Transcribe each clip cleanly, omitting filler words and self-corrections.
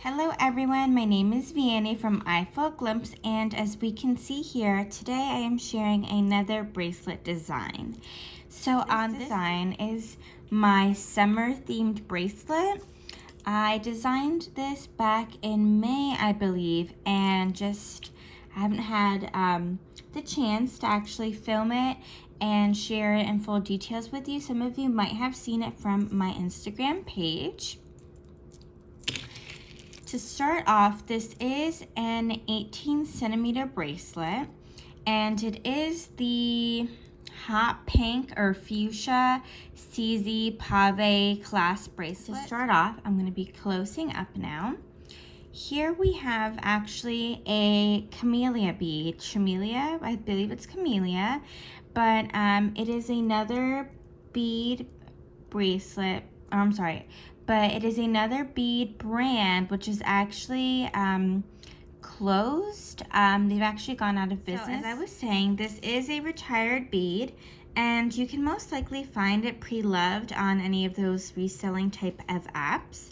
Hello everyone, my name is Vianney from eyeful, and as we can see here, today I am sharing another bracelet design. So this design is my summer themed bracelet. I designed this back in May, I believe, and just haven't had the chance to actually film it and share it in full details with you. Some of you might have seen it from my Instagram page. To start off, this is an 18cm bracelet, and it is the hot pink or fuchsia CZ Pave clasp bracelet. To start off, I'm going to be closing up now. Here we have actually a camellia bead. Camellia, I believe it's camellia, but it is another bead bracelet, or I'm sorry, but it is another bead brand, which is actually closed. They've actually gone out of business. So, as I was saying, this is a retired bead, and you can most likely find it pre-loved on any of those reselling type of apps.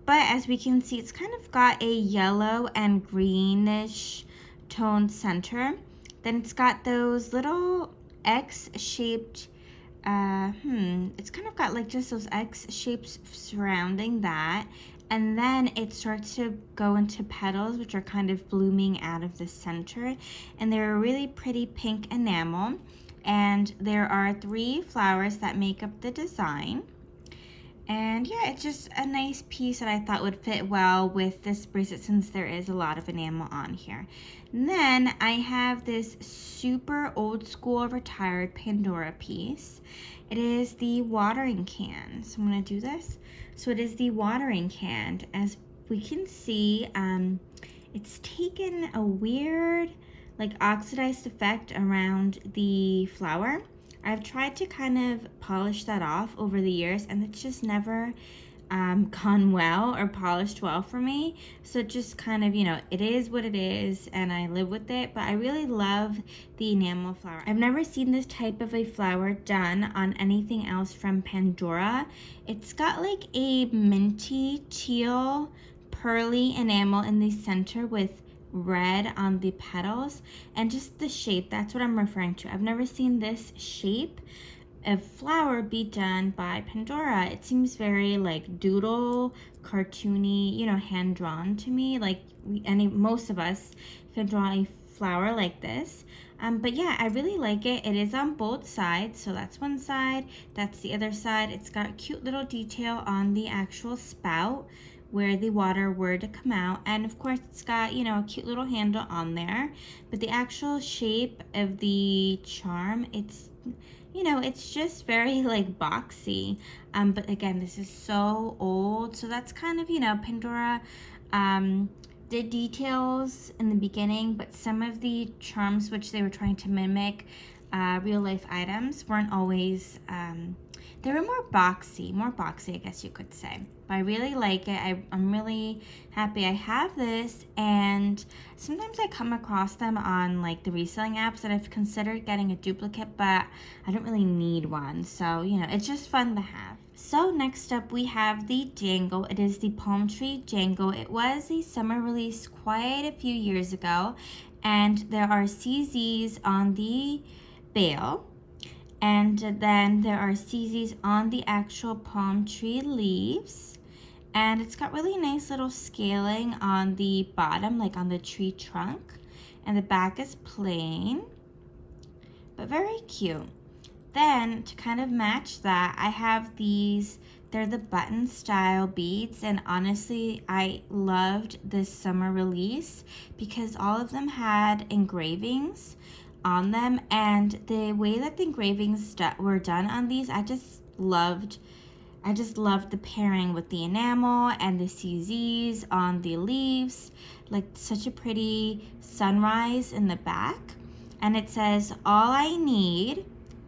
But as we can see, it's kind of got a yellow and greenish toned center. Then it's got those little X-shaped it's kind of got like just those X shapes surrounding that, and then it starts to go into petals which are kind of blooming out of the center, and they're a really pretty pink enamel, and there are 3 flowers that make up the design. And yeah, it's just a nice piece that I thought would fit well with this bracelet since there is a lot of enamel on here. And then I have this super old school retired Pandora piece. It is the watering can. So I'm going to do this. So it is the watering can. As we can see, it's taken a weird like oxidized effect around the flower. I've tried to kind of polish that off over the years, and it's just never gone well or polished well for me. So it just kind of, it is what it is, and I live with it. But I really love the enamel flower. I've never seen this type of a flower done on anything else from Pandora. It's got like a minty teal pearly enamel in the center with red on the petals, and just the shape, that's what I'm referring to. I've never seen this shape of flower be done by Pandora. It seems very like doodle, cartoony, hand drawn to me. Like most of us can draw a flower like this. But yeah, I really like it. It is on both sides, so that's one side, that's the other side. It's got a cute little detail on the actual spout where the water were to come out, and of course it's got a cute little handle on there. But the actual shape of the charm, it's it's just very like boxy. But again, this is so old, so that's kind of Pandora did details in the beginning, but some of the charms which they were trying to mimic real life items weren't always they were more boxy, I guess you could say. But I really like it. I'm really happy I have this, and sometimes I come across them on like the reselling apps that I've considered getting a duplicate, but I don't really need one. So, it's just fun to have. So next up we have the jangle. It is the palm tree jangle. It was a summer release quite a few years ago, and there are CZs on the bail. And then there are CZs on the actual palm tree leaves. And it's got really nice little scaling on the bottom, like on the tree trunk. And the back is plain, but very cute. Then to kind of match that, I have these, they're the button style beads. And honestly, I loved this summer release because all of them had engravings on them, and the way that the engravings were done on these, I just loved the pairing with the enamel and the CZs on the leaves, like such a pretty sunrise in the back. And it says, all I need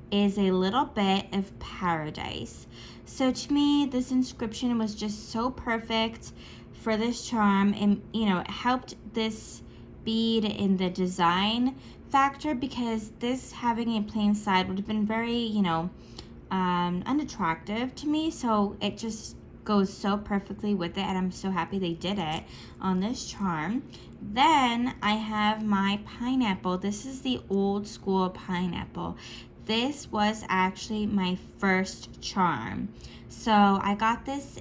is a little bit of paradise. So to me, this inscription was just so perfect for this charm, and it helped this bead in the design factor, because this having a plain side would have been very unattractive to me. So it just goes so perfectly with it, and I'm so happy they did it on this charm. Then I have my pineapple. This is the old school pineapple. This was actually my first charm. So I got this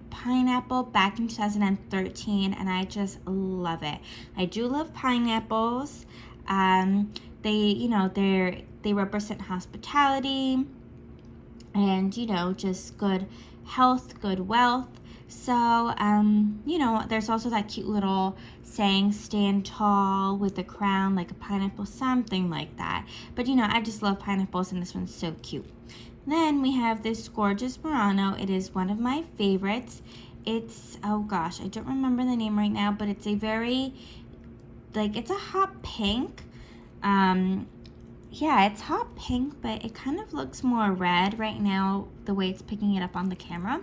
pineapple back in 2013, and I just love it. I do love pineapples. They, you know, they represent hospitality and, you know, just good health, good wealth. So, you know, there's also that cute little saying, stand tall with a crown like a pineapple, something like that. But, you know, I just love pineapples, and this one's so cute. Then we have this gorgeous Murano. It is one of my favorites. It's, oh gosh, I don't remember the name right now, but it's a very, like, it's a hot pink. Yeah, it's hot pink, but it kind of looks more red right now, the way it's picking it up on the camera.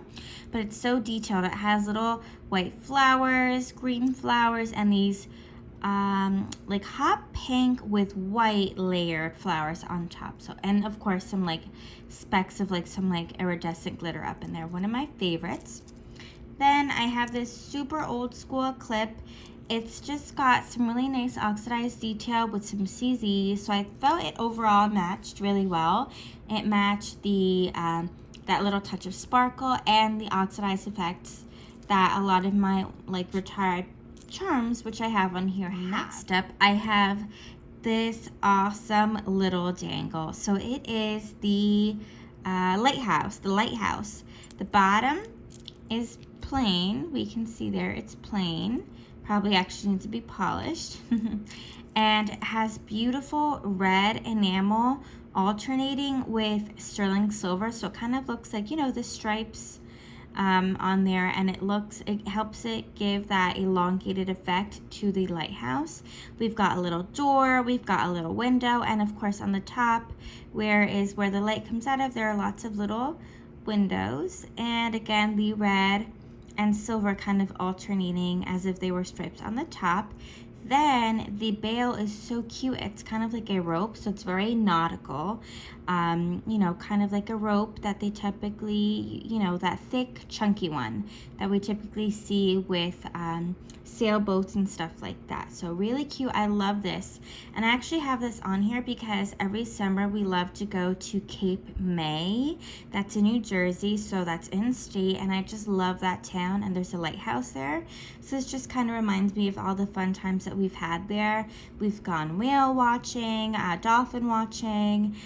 But it's so detailed. It has little white flowers, green flowers, and these like hot pink with white layered flowers on top. So, and of course some like specks of like some like iridescent glitter up in there. One of my favorites. Then I have this super old school clip. It's just got some really nice oxidized detail with some CZ, so I felt it overall matched really well. It matched the that little touch of sparkle and the oxidized effects that a lot of my like retired charms, which I have on here, have. Next up, I have this awesome little dangle. So it is the Lighthouse. The bottom is plain. We can see there it's plain. Probably actually needs to be polished. And it has beautiful red enamel alternating with sterling silver, so it kind of looks like, you know, the stripes on there, and it helps it give that elongated effect to the lighthouse. We've got a little door, we've got a little window, and of course on the top where the light comes out of, there are lots of little windows, and again the red and silver kind of alternating as if they were stripes on the top. Then the bail is so cute. It's kind of like a rope, so it's very nautical. You know, kind of like a rope that they typically, you know, that thick, chunky one that we typically see with sailboats and stuff like that. So really cute. I love this. And I actually have this on here because every summer we love to go to Cape May. That's in New Jersey, so that's in state, and I just love that town, and there's a lighthouse there. So this just kind of reminds me of all the fun times that we've had there. We've gone whale watching, dolphin watching.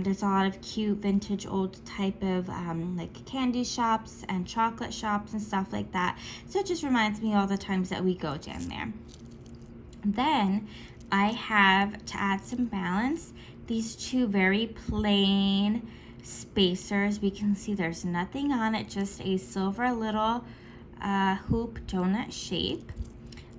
There's a lot of cute vintage old type of like candy shops and chocolate shops and stuff like that. So it just reminds me all the times that we go down there. Then I have, to add some balance, these two very plain spacers. We can see there's nothing on it, just a silver little hoop donut shape.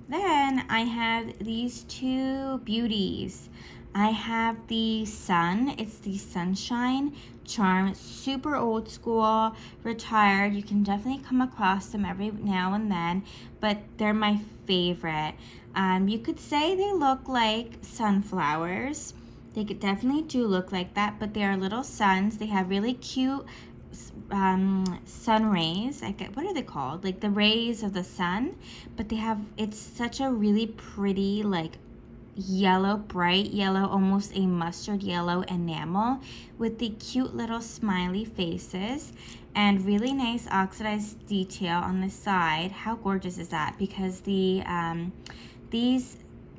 Then I have these two beauties. I have the sun. It's the Sunshine charm. It's super old school, retired. You can definitely come across them every now and then, but they're my favorite. You could say they look like sunflowers. They could definitely do look like that, but they are little suns. They have really cute sun rays. What are they called? Like the rays of the sun, but it's such a really pretty, like yellow, bright yellow, almost a mustard yellow enamel with the cute little smiley faces and really nice oxidized detail on the side. How gorgeous is that? Because these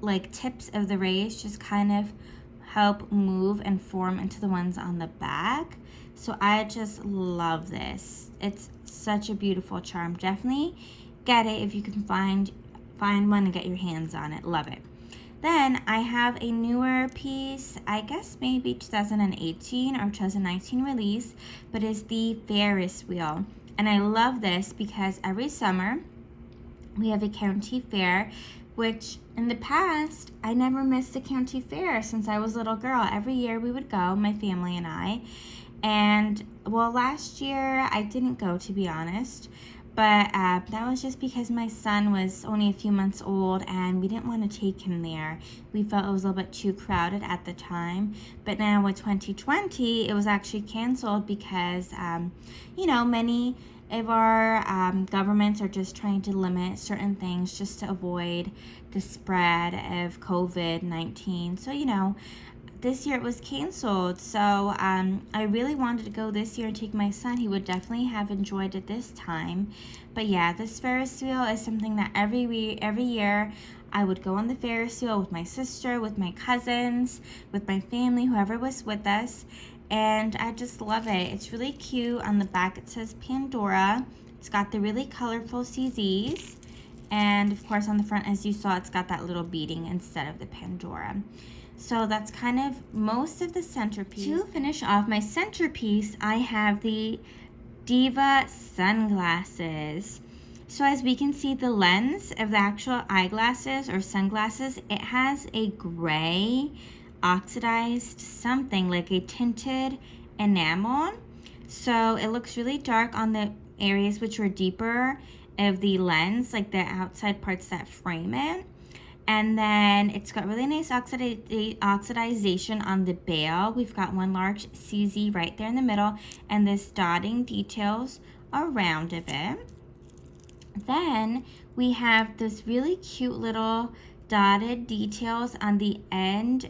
like tips of the rays just kind of help move and form into the ones on the back. So I just love this. It's such a beautiful charm. Definitely get it if you can find one and get your hands on it. Love it. Then I have a newer piece, I guess maybe 2018 or 2019 release, but it's the Ferris wheel. And I love this because every summer we have a county fair, which in the past, I never missed a county fair since I was a little girl. Every year we would go, my family and I. And well, last year I didn't go, to be honest. But that was just because my son was only a few months old and we didn't want to take him there. We felt it was a little bit too crowded at the time. But now with 2020, it was actually canceled because, you know, many of our governments are just trying to limit certain things just to avoid the spread of COVID-19. So, you know, this year it was canceled. So I really wanted to go this year and take my son. He would definitely have enjoyed it this time. But yeah, this Ferris wheel is something that every year I would go on the Ferris wheel with my sister, with my cousins, with my family, whoever was with us. And I just love it. It's really cute. On the back it says Pandora. It's got the really colorful CZs. And of course on the front, as you saw, it's got that little beading instead of the Pandora. So that's kind of most of the centerpiece. To finish off my centerpiece, I have the Diva sunglasses. So as we can see, the lens of the actual eyeglasses or sunglasses, it has a gray oxidized something like a tinted enamel. So it looks really dark on the areas which are deeper of the lens, like the outside parts that frame it. And then it's got really nice oxidization on the bail. We've got one large CZ right there in the middle, and this dotting details around of it. Then we have this really cute little dotted details on the end,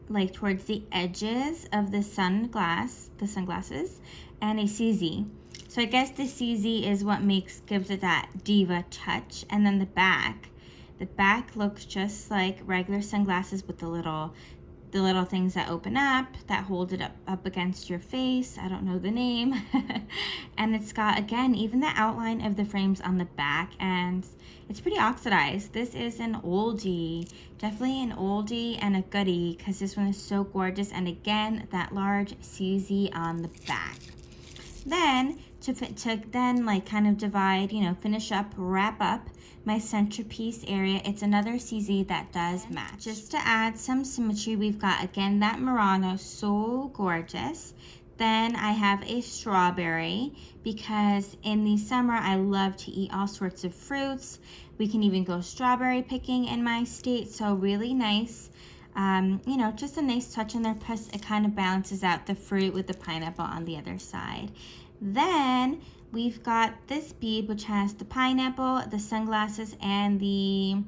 like towards the edges of the sunglasses, and a CZ. So I guess the CZ is what gives it that diva touch. And then the back looks just like regular sunglasses with the little things that open up, that hold it up against your face. I don't know the name. And it's got, again, even the outline of the frames on the back, and it's pretty oxidized. This is an oldie, definitely an oldie and a goodie, because this one is so gorgeous. And again, that large CZ on the back. Then to then like kind of divide, you know, finish up, wrap up my centerpiece area, it's another CZ that does match. Just to add some symmetry, we've got again that Murano, so gorgeous. Then I have a strawberry, because in the summer I love to eat all sorts of fruits. We can even go strawberry picking in my state, so really nice. You know, just a nice touch in there, plus it kind of balances out the fruit with the pineapple on the other side. Then we've got this bead, which has the pineapple, the sunglasses, and the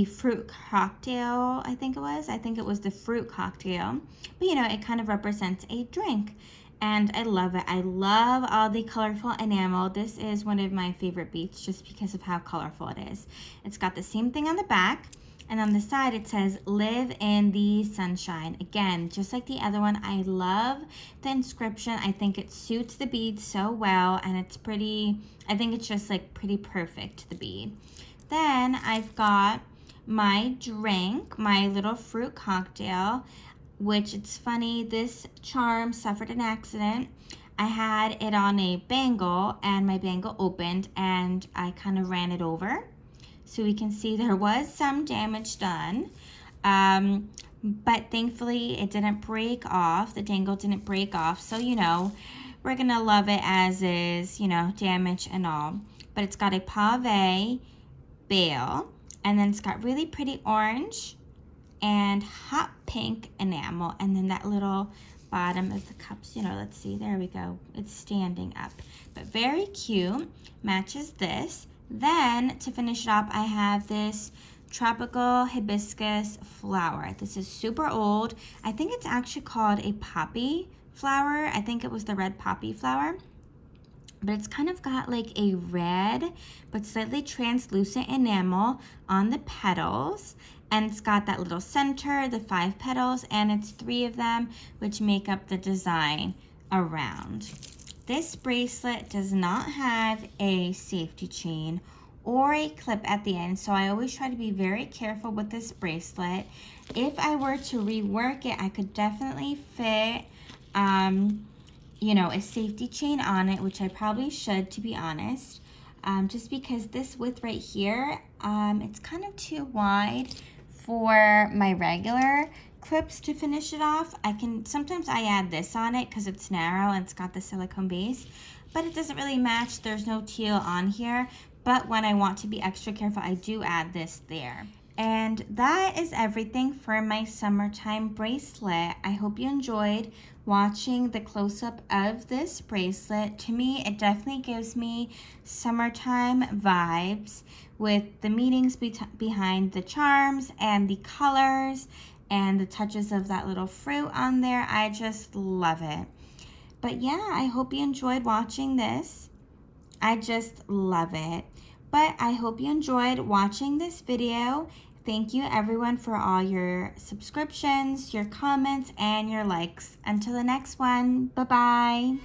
fruit cocktail, I think it was the fruit cocktail. But you know, it kind of represents a drink. And I love it. I love all the colorful enamel. This is one of my favorite beads just because of how colorful it is. It's got the same thing on the back. And on the side, it says, live in the sunshine. Again, just like the other one, I love the inscription. I think it suits the bead so well, and it's pretty, I think it's just like pretty perfect, the bead. Then I've got my drink, my little fruit cocktail, which it's funny, this charm suffered an accident. I had it on a bangle, and my bangle opened, and I kind of ran it over. So we can see there was some damage done, but thankfully it didn't break off. The dangle didn't break off. So, you know, we're going to love it as is, you know, damage and all. But it's got a pave bail, and then it's got really pretty orange and hot pink enamel. And then that little bottom of the cups, you know, let's see, there we go. It's standing up, but very cute, matches this. Then, to finish it up, I have this tropical hibiscus flower. This is super old. I think it's actually called a poppy flower. I think it was the red poppy flower. But it's kind of got like a red but slightly translucent enamel on the petals. And it's got that little center, the 5 petals, and it's 3 of them, which make up the design around. This bracelet does not have a safety chain or a clip at the end, so I always try to be very careful with this bracelet. If I were to rework it, I could definitely fit, you know, a safety chain on it, which I probably should, to be honest, just because this width right here, it's kind of too wide for my regular clips to finish it off. Sometimes I add this on it because it's narrow and it's got the silicone base, but it doesn't really match. There's no teal on here, but when I want to be extra careful, I do add this there. And that is everything for my summertime bracelet. I hope you enjoyed watching the close-up of this bracelet. To me, it definitely gives me summertime vibes with the meanings behind the charms and the colors and the touches of that little fruit on there. I just love it. But yeah, I hope you enjoyed watching this. I just love it. But I hope you enjoyed watching this video. Thank you everyone for all your subscriptions, your comments, and your likes. Until the next one, bye-bye.